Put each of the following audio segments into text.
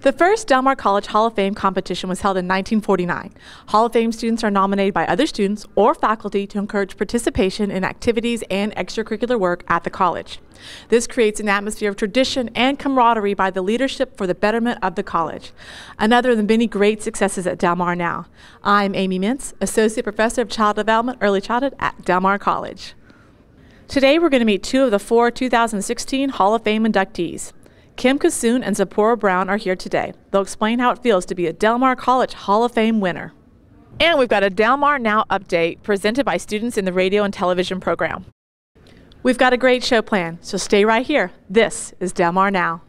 The first Del Mar College Hall of Fame competition was held in 1949. Hall of Fame students are nominated by other students or faculty to encourage participation in activities and extracurricular work at the college. This creates an atmosphere of tradition and camaraderie by the leadership for the betterment of the college. Another of the many great successes at Del Mar now. I'm Amy Mintz, Associate Professor of Child Development, Early Childhood at Del Mar College. Today we're going to meet two of the four 2016 Hall of Fame inductees. Kissoon and Zipporah Brown are here today. They'll explain how it feels to be a Del Mar College Hall of Fame winner. And we've got a Del Mar Now update presented by students in the radio and television program. We've got a great show planned, so stay right here. This is Del Mar Now.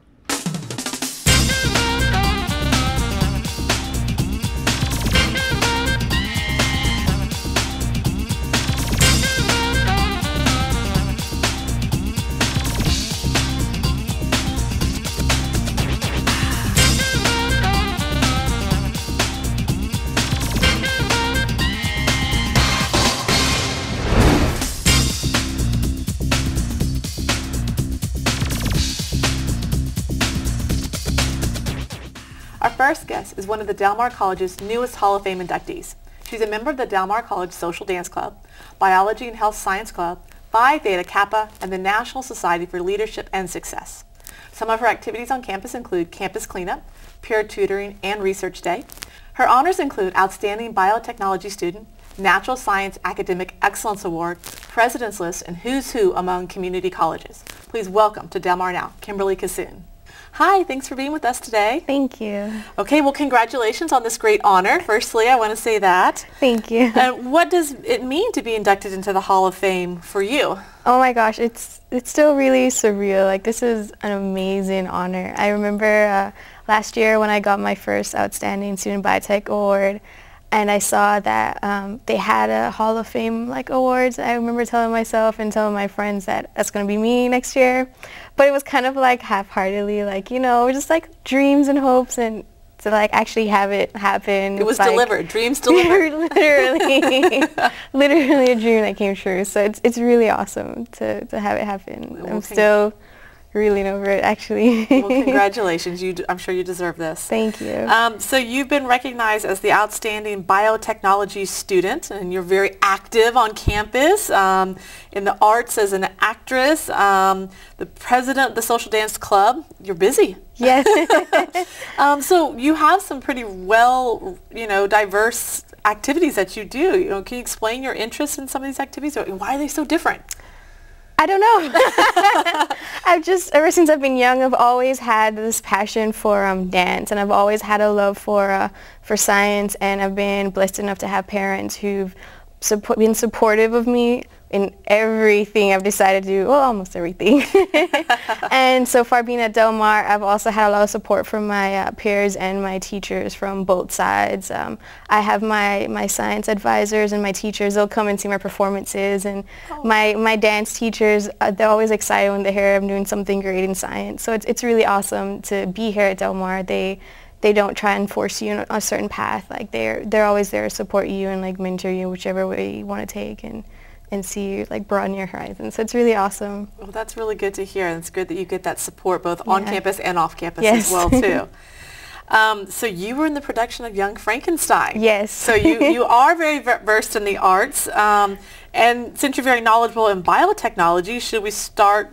Our first guest is one of the Del Mar College's newest Hall of Fame inductees. She's a member of the Del Mar College Social Dance Club, Biology and Health Science Club, Phi Theta Kappa, and the National Society for Leadership and Success. Some of her activities on campus include campus cleanup, peer tutoring, and research day. Her honors include Outstanding Biotechnology Student, Natural Science Academic Excellence Award, President's List, and Who's Who among community colleges. Please welcome to Del Mar Now, Kimberley Kissoon. Hi, thanks for being with us today. Thank you. Okay, well, congratulations on this great honor. Firstly, I want to say that. Thank you. What does it mean to be inducted into the Hall of Fame for you? Oh my gosh, it's still really surreal. Like, this is an amazing honor. I remember last year when I got my first Outstanding Student Biotech Award, and I saw that they had a Hall of Fame awards. I remember telling myself and telling my friends that that's going to be me next year. But it was kind of half-heartedly, just dreams and hopes, and to actually have it happen. It was delivered, dreams delivered. literally a dream that came true. So it's really awesome to have it happen. Well, I'm still reeling over it, actually. Well, congratulations. I'm sure you deserve this. Thank you. So you've been recognized as the Outstanding Biotechnology Student, and you're very active on campus in the arts as an actress, the president of the Social Dance Club. You're busy. Yes. So you have some pretty diverse activities that you do. Can you explain your interest in some of these activities? Why are they so different? I don't know. Ever since I've been young, I've always had this passion for dance, and I've always had a love for science, and I've been blessed enough to have parents who've been supportive of me in everything I've decided to do, well, almost everything. And so far being at Del Mar, I've also had a lot of support from my peers and my teachers from both sides. I have my science advisors and my teachers. They'll come and see my performances, and my dance teachers, they're always excited when they hear I'm doing something great in science. So it's really awesome to be here at Del Mar. They don't try and force you on a certain path. They're always there to support you and mentor you whichever way you want to take, and see you broaden your horizons. So it's really awesome. Well, that's really good to hear. It's good that you get that support both on campus and off campus as well too. So you were in the production of Young Frankenstein. Yes. So you are very versed in the arts. And since you're very knowledgeable in biotechnology, should we start,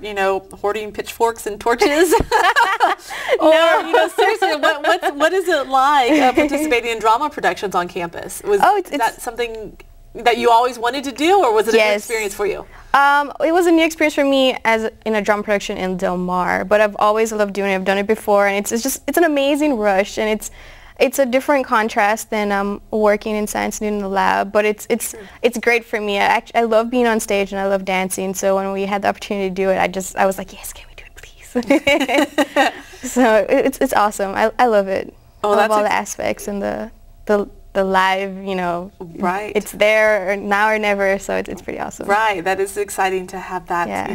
hoarding pitchforks and torches? Or, seriously, what is it like participating in drama productions on campus? Is that something that you always wanted to do, or was it a new experience for you? It was a new experience for me in a drum production in Del Mar, but I've always loved doing it. I've done it before, and it's an amazing rush, and it's a different contrast than working in science and in the lab, but it's great for me. I love being on stage, and I love dancing, so when we had the opportunity to do it, I was like, yes, can we do it, please? So it's awesome. I love it. I love all the aspects and the live, right. It's there now or never, so it's pretty awesome. Right, that is exciting to have that,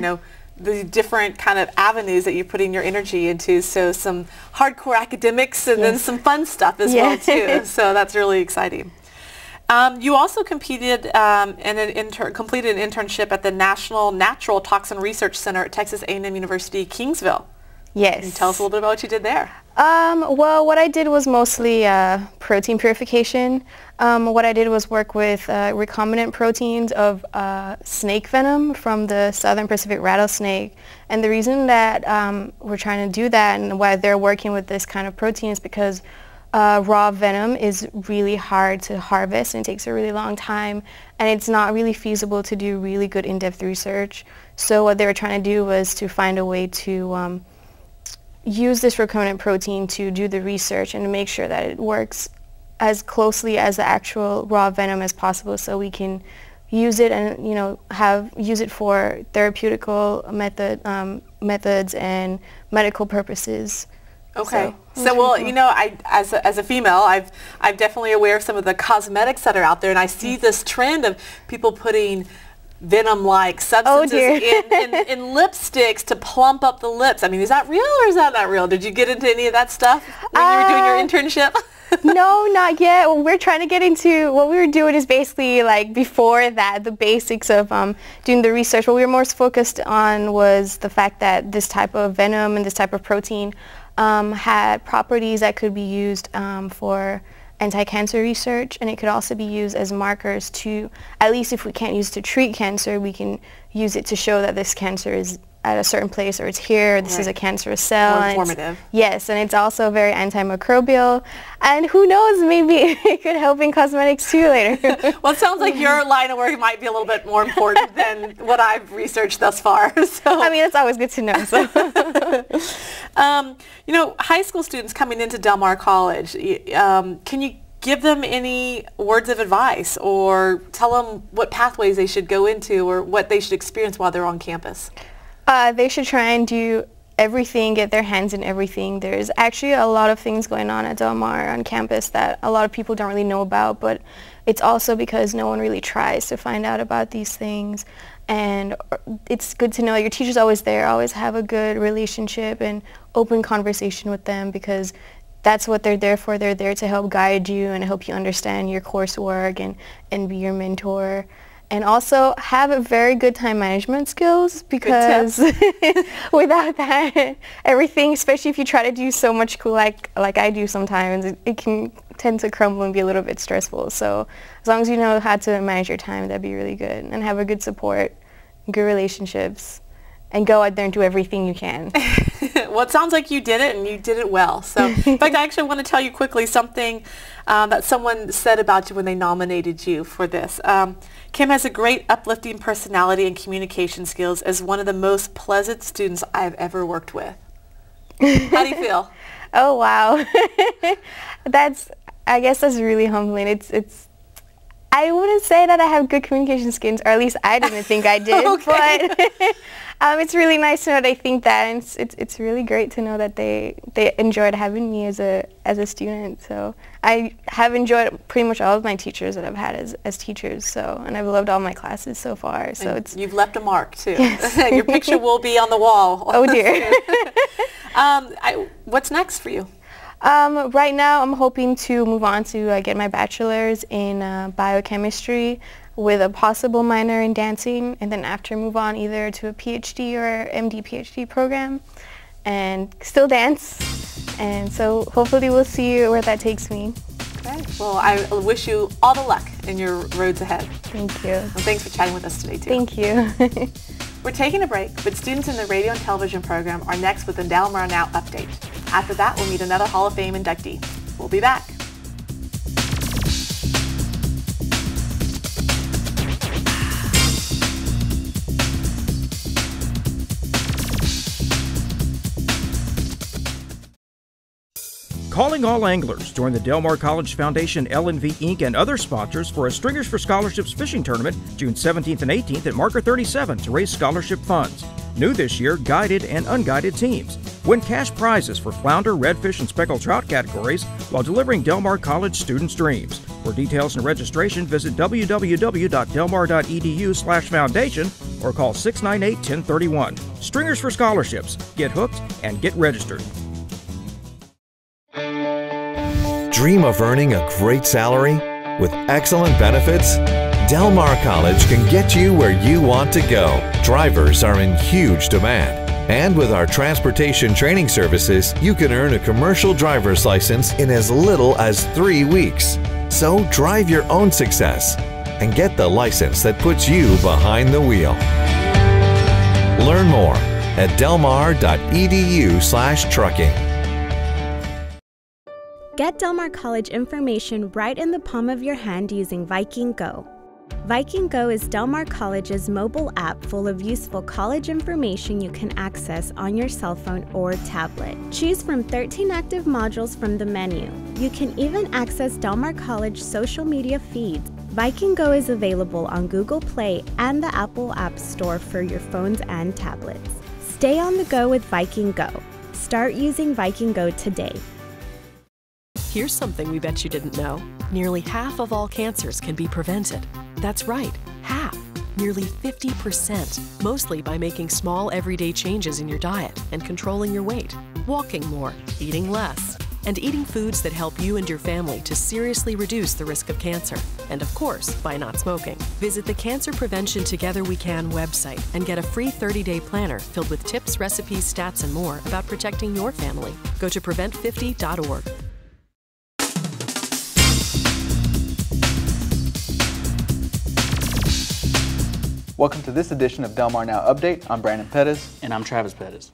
the different kind of avenues that you're putting your energy into, so some hardcore academics and then some fun stuff as well too, so that's really exciting. You also competed completed an internship at the National Natural Toxin Research Center at Texas A&M University, Kingsville. Yes. Can you tell us a little bit about what you did there? Well, what I did was mostly protein purification. What I did was work with recombinant proteins of snake venom from the southern Pacific rattlesnake. And the reason that we're trying to do that and why they're working with this kind of protein is because raw venom is really hard to harvest and it takes a really long time, and it's not really feasible to do really good in-depth research. So what they were trying to do was to find a way to use this recombinant protein to do the research and to make sure that it works as closely as the actual raw venom as possible, so we can use it and use it for therapeutical methods and medical purposes. Okay. So well, cool. As a female, I'm definitely aware of some of the cosmetics that are out there, and I see this trend of people putting venom-like substances in lipsticks to plump up the lips. I mean, is that real or is that not real? Did you get into any of that stuff when you were doing your internship? No, not yet. We're trying to get into, what we were doing is basically like before that, the basics of doing the research. What we were most focused on was the fact that this type of venom and this type of protein had properties that could be used for anti-cancer research, and it could also be used as markers to, at least if we can't use it to treat cancer, we can use it to show that this cancer is at a certain place, or it's here, or this is a cancerous cell. More informative. Yes, and it's also very antimicrobial, and who knows, maybe it could help in cosmetics too later. Well, it sounds like your line of work might be a little bit more important than what I've researched thus far. So. I mean, it's always good to know. So. High school students coming into Del Mar College, can you give them any words of advice or tell them what pathways they should go into or what they should experience while they're on campus? They should try and do everything, get their hands in everything. There's actually a lot of things going on at Del Mar on campus that a lot of people don't really know about, but it's also because no one really tries to find out about these things. And it's good to know your teacher's always there, always have a good relationship and open conversation with them, because that's what they're there for. They're there to help guide you and help you understand your coursework and be your mentor. And also have a very good time management skills, because without that, everything, especially if you try to do so much cool like I do sometimes, it can tend to crumble and be a little bit stressful. So as long as you know how to manage your time, that'd be really good. And have a good support, good relationships, and go out there and do everything you can. Well, it sounds like you did it, and you did it well. So, in fact, I actually want to tell you quickly something that someone said about you when they nominated you for this. Kim has a great uplifting personality and communication skills as one of the most pleasant students I've ever worked with. How do you feel? Oh, wow. I guess that's really humbling. I wouldn't say that I have good communication skills, or at least I didn't think I did, but it's really nice to know they think that, and it's really great to know that they enjoyed having me as a student. So I have enjoyed pretty much all of my teachers that I've had as teachers, and I've loved all my classes so far. So and you've left a mark too. Yes. Your picture will be on the wall. Oh dear. What's next for you? Right now, I'm hoping to move on to get my bachelor's in biochemistry with a possible minor in dancing, and then after move on either to a PhD or MD PhD program and still dance. And so hopefully we'll see where that takes me. Okay. Well, I wish you all the luck in your roads ahead. Thank you. Well, thanks for chatting with us today, too. Thank you. We're taking a break, but students in the radio and television program are next with the Del Mar Now update. After that, we'll meet another Hall of Fame inductee. We'll be back. Calling all anglers. Join the Del Mar College Foundation, L&V Inc. and other sponsors for a Stringers for Scholarships fishing tournament June 17th and 18th at Marker 37 to raise scholarship funds. New this year, guided and unguided teams. Win cash prizes for flounder, redfish, and speckled trout categories while delivering Del Mar College students' dreams. For details and registration, visit www.delmar.edu/foundation or call 698-1031. Stringers for Scholarships. Get hooked and get registered. Dream of earning a great salary with excellent benefits? Del Mar College can get you where you want to go. Drivers are in huge demand. And with our transportation training services, you can earn a commercial driver's license in as little as 3 weeks. So drive your own success and get the license that puts you behind the wheel. Learn more at delmar.edu/trucking. Get Del Mar College information right in the palm of your hand using Viking Go. Viking Go is Del Mar College's mobile app full of useful college information you can access on your cell phone or tablet. Choose from 13 active modules from the menu. You can even access Del Mar College social media feeds. Viking Go is available on Google Play and the Apple App Store for your phones and tablets. Stay on the go with Viking Go. Start using Viking Go today. Here's something we bet you didn't know. Nearly half of all cancers can be prevented. That's right, half. Nearly 50%, mostly by making small everyday changes in your diet and controlling your weight, walking more, eating less, and eating foods that help you and your family to seriously reduce the risk of cancer. And of course, by not smoking. Visit the Cancer Prevention Together We Can website and get a free 30-day planner filled with tips, recipes, stats, and more about protecting your family. Go to prevent50.org. Welcome to this edition of Del Mar Now Update. I'm Brandon Pettis. And I'm Travis Pettis.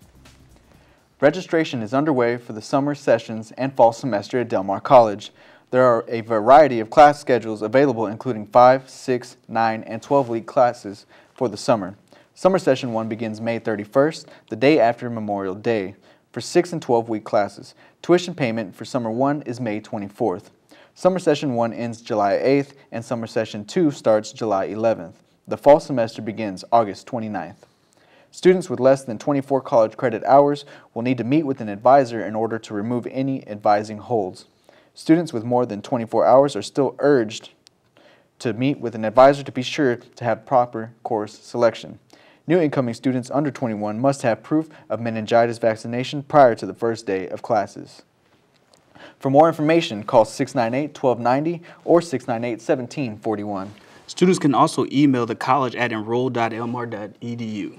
Registration is underway for the summer sessions and fall semester at Del Mar College. There are a variety of class schedules available, including 5, 6, 9, and 12-week classes for the summer. Summer Session 1 begins May 31st, the day after Memorial Day, for 6 and 12-week classes. Tuition payment for Summer 1 is May 24th. Summer Session 1 ends July 8th, and Summer Session 2 starts July 11th. The fall semester begins August 29th. Students with less than 24 college credit hours will need to meet with an advisor in order to remove any advising holds. Students with more than 24 hours are still urged to meet with an advisor to be sure to have proper course selection. New incoming students under 21 must have proof of meningitis vaccination prior to the first day of classes. For more information, call 698-1290 or 698-1741. Students can also email the college at enroll.elmar.edu.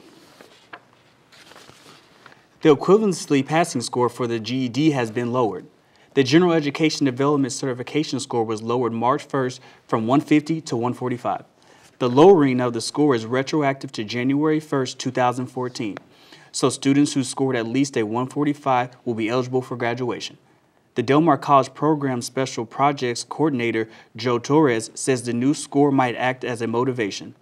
The equivalency passing score for the GED has been lowered. The General Education Development Certification score was lowered March 1st from 150 to 145. The lowering of the score is retroactive to January 1st, 2014. So students who scored at least a 145 will be eligible for graduation. The Del Mar College Program Special Projects Coordinator Joe Torres says the new score might act as a motivation.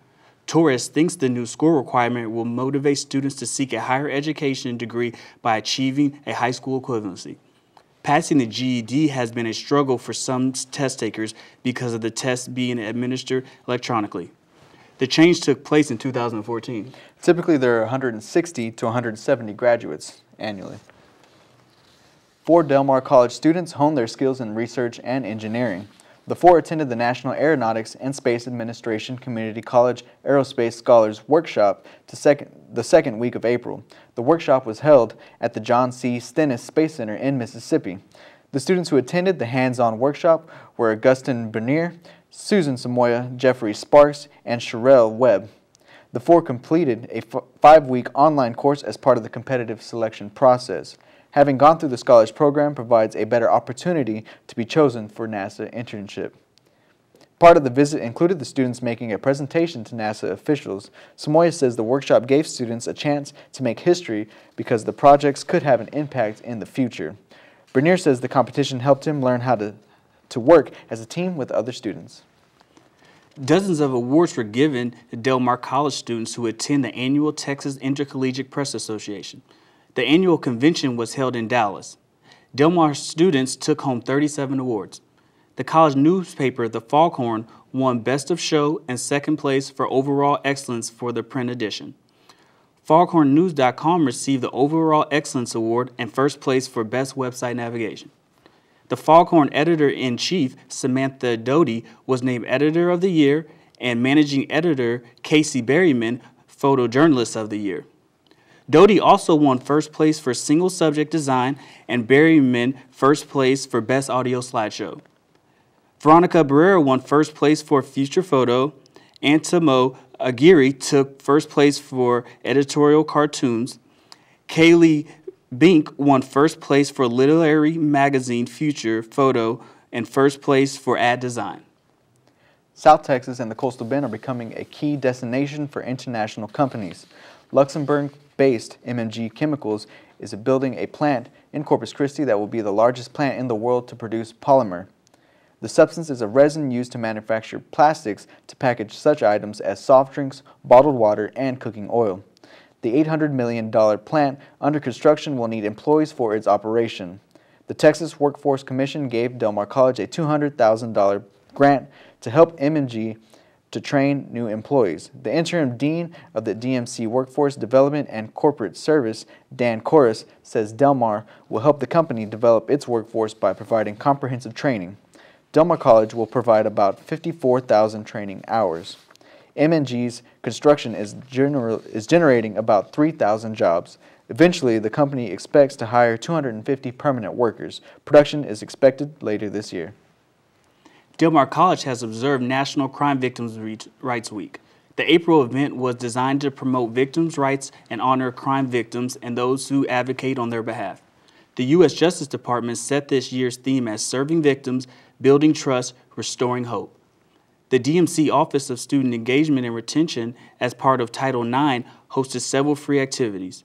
Torres thinks the new score requirement will motivate students to seek a higher education degree by achieving a high school equivalency. Passing the GED has been a struggle for some test takers because of the test being administered electronically. The change took place in 2014. Typically, there are 160 to 170 graduates annually. 4 Del Mar College students honed their skills in research and engineering. The 4 attended the National Aeronautics and Space Administration Community College Aerospace Scholars Workshop the second week of April. The workshop was held at the John C. Stennis Space Center in Mississippi. The students who attended the hands-on workshop were Augustin Bernier, Susan Samoya, Jeffrey Sparks, and Sherelle Webb. The 4 completed a 5-week online course as part of the competitive selection process. Having gone through the Scholars Program provides a better opportunity to be chosen for NASA internship. Part of the visit included the students making a presentation to NASA officials. Samoya says the workshop gave students a chance to make history because the projects could have an impact in the future. Bernier says the competition helped him learn how to work as a team with other students. Dozens of awards were given to Del Mar College students who attend the annual Texas Intercollegiate Press Association. The annual convention was held in Dallas. Del Mar students took home 37 awards. The college newspaper, The Foghorn, won Best of Show and second place for overall excellence for the print edition. FoghornNews.com received the Overall Excellence Award and first place for Best Website Navigation. The Foghorn editor-in-chief, Samantha Doty, was named Editor of the Year, and Managing Editor Casey Berryman, Photojournalist of the Year. Doty also won first place for Single Subject Design and Berryman first place for Best Audio Slideshow. Veronica Barrera won first place for Future Photo. Antimo Aguirre took first place for Editorial Cartoons. Kaylee Bink won first place for Literary Magazine Future Photo and first place for ad design. South Texas and the Coastal Bend are becoming a key destination for international companies. Luxembourg-based MMG Chemicals is building a plant in Corpus Christi that will be the largest plant in the world to produce polymer. The substance is a resin used to manufacture plastics to package such items as soft drinks, bottled water, and cooking oil. The $800 million plant under construction will need employees for its operation. The Texas Workforce Commission gave Del Mar College a $200,000 grant to help MMG to train new employees. The interim dean of the DMC Workforce Development and Corporate Service, Dan Corris, says Del Mar will help the company develop its workforce by providing comprehensive training. Del Mar College will provide about 54,000 training hours. MMG's construction is generating about 3,000 jobs. Eventually, the company expects to hire 250 permanent workers. Production is expected later this year. Del Mar College has observed National Crime Victims Rights Week. The April event was designed to promote victims' rights and honor crime victims and those who advocate on their behalf. The U.S. Justice Department set this year's theme as Serving Victims, Building Trust, Restoring Hope. The DMC Office of Student Engagement and Retention, as part of Title IX, hosted several free activities.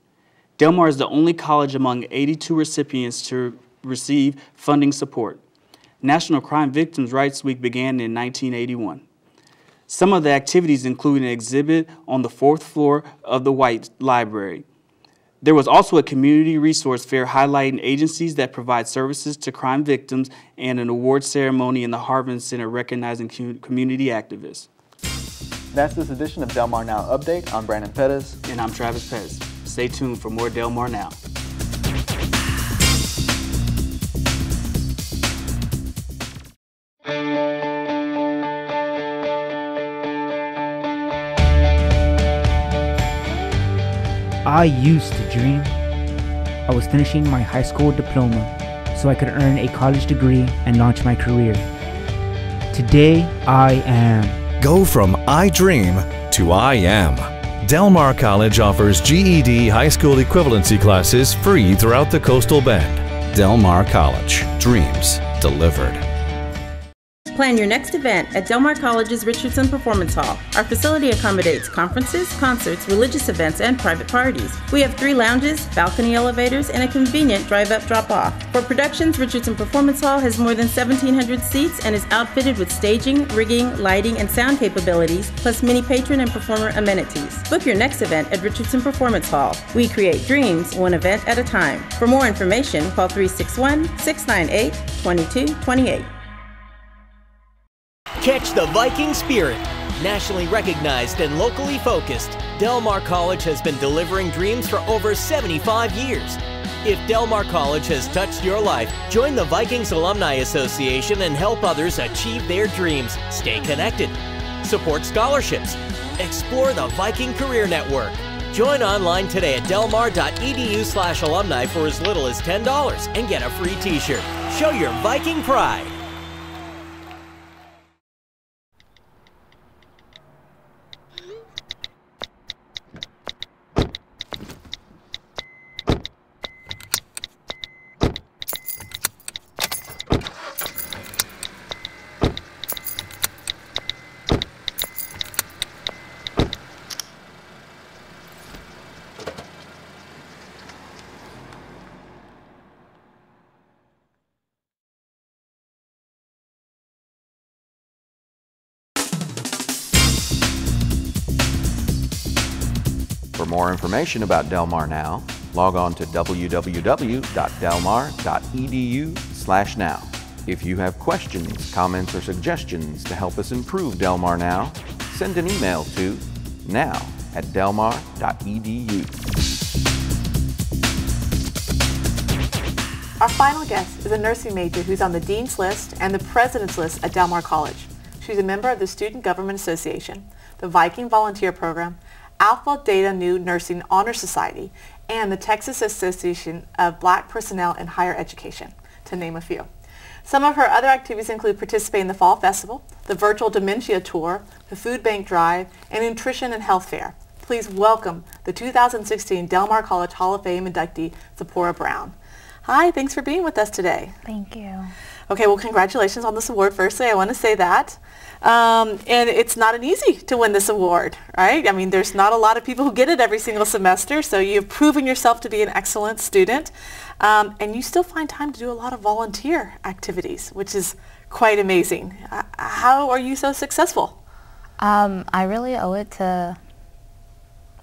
Del Mar is the only college among 82 recipients to receive funding support. National Crime Victims Rights Week began in 1981. Some of the activities include an exhibit on the 4th floor of the White Library. There was also a community resource fair highlighting agencies that provide services to crime victims and an award ceremony in the Harvin Center recognizing community activists. That's this edition of Del Mar Now Update. I'm Brandon Pettis. And I'm Travis Pettis. Stay tuned for more Del Mar Now. I used to dream. I was finishing my high school diploma so I could earn a college degree and launch my career. Today, I am. Go from I dream to I am. Del Mar College offers GED high school equivalency classes free throughout the Coastal Bend. Del Mar College. Dreams delivered. Plan your next event at Del Mar College's Richardson Performance Hall. Our facility accommodates conferences, concerts, religious events, and private parties. We have 3 lounges, balcony elevators, and a convenient drive-up drop-off. For productions, Richardson Performance Hall has more than 1,700 seats and is outfitted with staging, rigging, lighting, and sound capabilities, plus many patron and performer amenities. Book your next event at Richardson Performance Hall. We create dreams one event at a time. For more information, call 361-698-2228. Catch the Viking spirit. Nationally recognized and locally focused, Del Mar College has been delivering dreams for over 75 years. If Del Mar College has touched your life, join the Vikings Alumni Association and help others achieve their dreams. Stay connected. Support scholarships. Explore the Viking Career Network. Join online today at delmar.edu/alumni for as little as $10 and get a free t-shirt. Show your Viking pride. For more information about Del Mar Now, log on to www.delmar.edu/now. If you have questions, comments, or suggestions to help us improve Del Mar Now, send an email to now@delmar.edu. Our final guest is a nursing major who's on the Dean's List and the President's List at Del Mar College. She's a member of the Student Government Association, the Viking Volunteer Program, Alpha Data Nu Nursing Honor Society, and the Texas Association of Black Personnel in Higher Education, to name a few. Some of her other activities include participating in the Fall Festival, the Virtual Dementia Tour, the Food Bank Drive, and Nutrition and Health Fair. please welcome the 2016 Del Mar College Hall of Fame inductee, Zipporah Brown. Hi, thanks for being with us today. Thank you. Okay, well, congratulations on this award. Firstly, I want to say that. And it's not an easy to win this award, right? I mean, there's not a lot of people who get it every single semester, so you've proven yourself to be an excellent student. And you still find time to do a lot of volunteer activities, which is quite amazing. How are you so successful? I really owe it to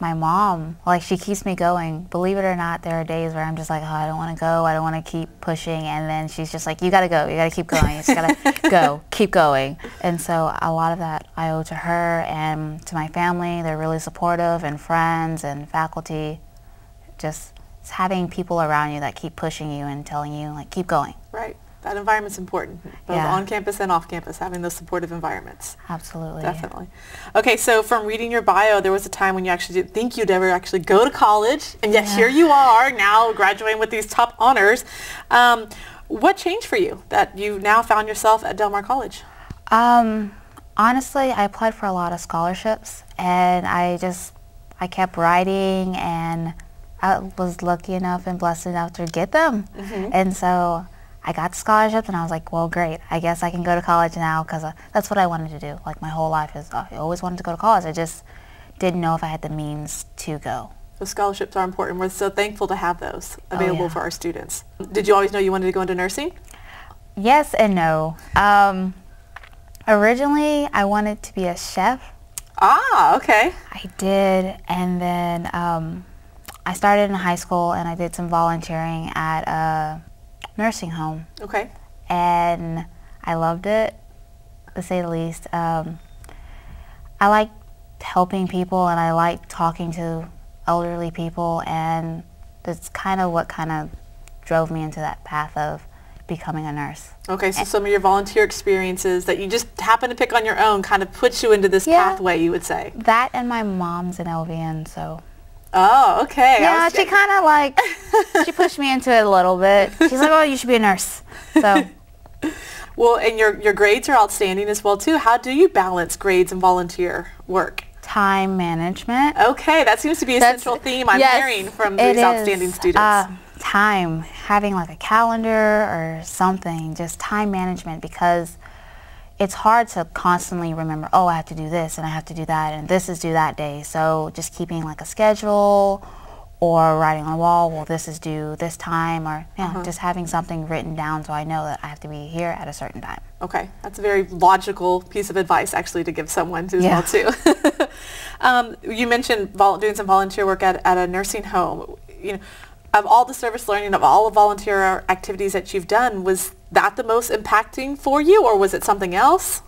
my mom. Like, she keeps me going. Believe it or not, there are days where I'm just like, oh, I don't want to go. I don't want to keep pushing. And then she's just like, you got to go. You got to keep going. You just got to go. Keep going. And so a lot of that I owe to her and to my family. They're really supportive, and friends and faculty. Just having people around you that keep pushing you and telling you, like, keep going. Right. That environment's important, both on campus and off campus, having those supportive environments. Absolutely. Definitely. Okay, so from reading your bio, there was a time when you actually didn't think you'd ever actually go to college, and yet here you are now graduating with these top honors. What changed for you that you now found yourself at Del Mar College? Honestly, I applied for a lot of scholarships, and I kept writing, and I was lucky enough and blessed enough to get them. And so I got the scholarships, and I was like, well, great. I guess I can go to college now, because that's what I wanted to do. Like, my whole life is, I always wanted to go to college. I just didn't know if I had the means to go. Those scholarships are important. We're so thankful to have those available for our students. Did you always know you wanted to go into nursing? Yes and no. Originally, I wanted to be a chef. Ah, okay. I did, and then I started in high school, and I did some volunteering at a nursing home. Okay. And I loved it, to say the least. I like helping people, and I like talking to elderly people, and that's kind of what kind of drove me into that path of becoming a nurse. Okay, so some of your volunteer experiences that you just happen to pick on your own kind of puts you into this pathway, you would say. That, and my mom's an LVN, so. Oh, okay. Yeah, she kind of like, she pushed me into it a little bit. She's like, oh, you should be a nurse. So. Well, and your grades are outstanding as well, too. How do you balance grades and volunteer work? Time management. Okay, that seems to be a central theme I'm hearing from these outstanding students. Time, having like a calendar or something, just time management, because it's hard to constantly remember, oh, I have to do this and I have to do that and this is due that day. So just keeping like a schedule or writing on the wall, well, this is due this time, or just having something written down so I know that I have to be here at a certain time. Okay, that's a very logical piece of advice actually to give someone as well too. You mentioned doing some volunteer work at a nursing home. You know, of all the service learning, of all the volunteer activities that you've done, was that the most impacting for you, or was it something else?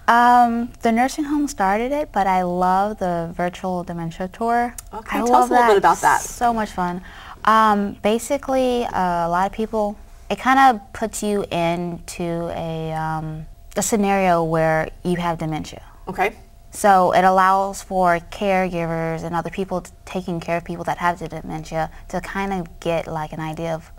The nursing home started it, but I love the virtual dementia tour. Okay, tell us a little bit about that. So much fun. Basically, a lot of people, it kind of puts you into a scenario where you have dementia. Okay. So it allows for caregivers and other people taking care of people that have the dementia to kind of get like an idea of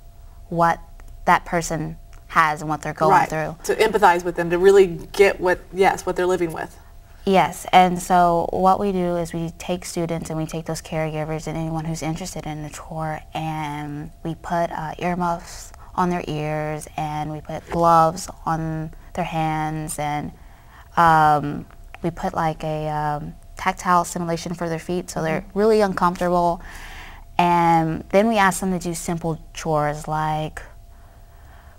what that person has and what they're going through. To empathize with them, to really get what they're living with. Yes, and so what we do is we take students and we take those caregivers and anyone who's interested in the tour, and we put earmuffs on their ears, and we put gloves on their hands, and we put like a tactile simulation for their feet, so they're really uncomfortable. And then we ask them to do simple chores like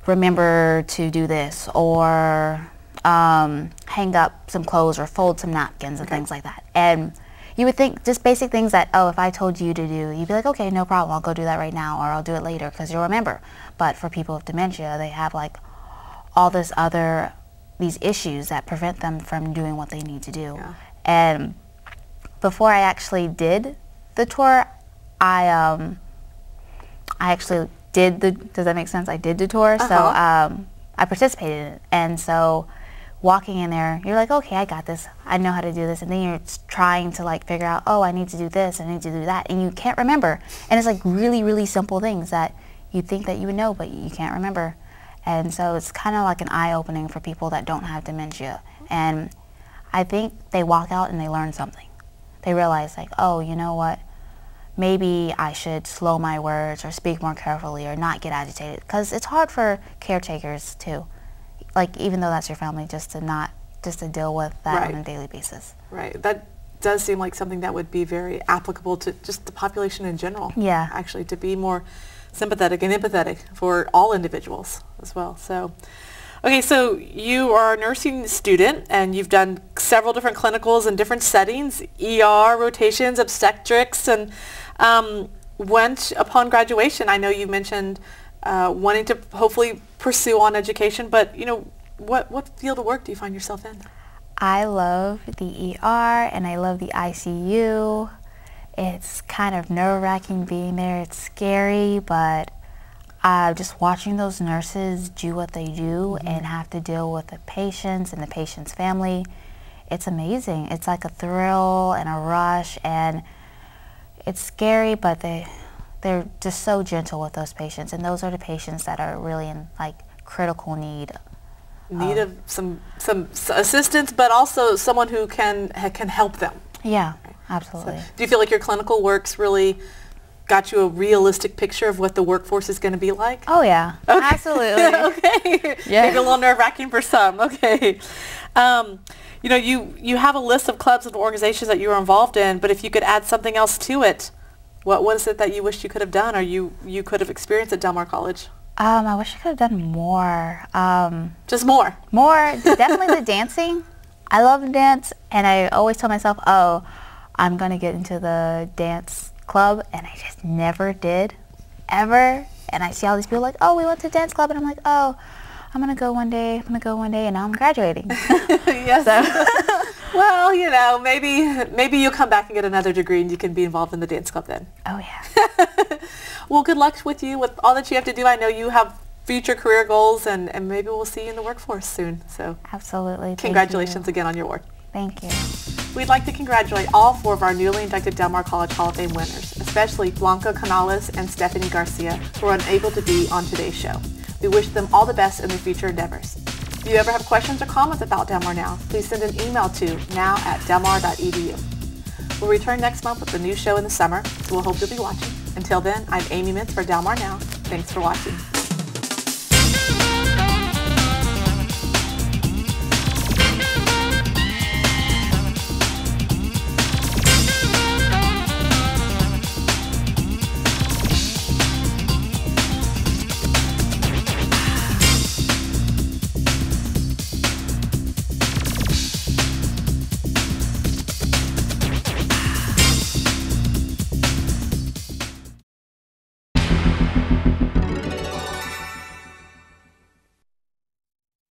remember to do this, or hang up some clothes, or fold some napkins and things like that. And you would think just basic things that, oh, if I told you to do, you'd be like, okay, no problem, I'll go do that right now, or I'll do it later, because you'll remember. But for people with dementia, they have like all these issues that prevent them from doing what they need to do. Yeah. And before I actually did the tour, I actually did does that make sense? I did the tour, so I participated in it. And so walking in there, you're like, okay, I got this. I know how to do this. And then you're trying to like figure out, oh, I need to do this, I need to do that. And you can't remember. And it's like really, really simple things that you think that you would know, but you can't remember. And so it's kind of like an eye-opening for people that don't have dementia. And I think they walk out and they learn something. they realize like, oh, you know what, maybe I should slow my words or speak more carefully or not get agitated, because it's hard for caretakers too, like even though that's your family, just to deal with that on a daily basis. Right. That does seem like something that would be very applicable to just the population in general. Yeah. Actually, to be more sympathetic and empathetic for all individuals as well. So, okay, so you are a nursing student and you've done several different clinicals in different settings, ER, rotations, obstetrics, and went upon graduation. I know you mentioned wanting to hopefully pursue on education, but you know, what field of work do you find yourself in? I love the ER and I love the ICU. It's kind of nerve-wracking being there. It's scary, but just watching those nurses do what they do and have to deal with the patients and the patient's family, it's amazing. It's like a thrill and a rush, and it's scary, but they're just so gentle with those patients, and those are the patients that are really in like critical need of some assistance, but also someone who can help them. Yeah, absolutely. So, do you feel like your clinical work's really got you a realistic picture of what the workforce is going to be like? Oh yeah, okay. Absolutely. Okay. Yeah. Maybe a little nerve-wracking for some. Okay. You know, you have a list of clubs and organizations that you were involved in, but if you could add something else to it, what is it that you wish you could have done or you could have experienced at Del Mar College? I wish I could have done more. Just more? More. Definitely the dancing. I love to dance, and I always tell myself, oh, I'm going to get into the dance club, and I just never did, ever. And I see all these people like, oh, we went to dance club, and I'm like, oh, I'm going to go one day, and now I'm graduating. Yes. So. Well, you know, maybe you'll come back and get another degree and you can be involved in the dance club then. Oh, yeah. Well, good luck with you with all that you have to do. I know you have future career goals, and maybe we'll see you in the workforce soon. So absolutely. Congratulations again on your work. Thank you. We'd like to congratulate all 4 of our newly inducted Del Mar College Hall of Fame winners, especially Blanca Canales and Stephanie Garcia, who are unable to be on today's show. We wish them all the best in their future endeavors. If you ever have questions or comments about Del Mar Now, please send an email to now@delmar.edu. We'll return next month with a new show in the summer, so we'll hope you'll be watching. Until then, I'm Amy Mintz for Del Mar Now. Thanks for watching.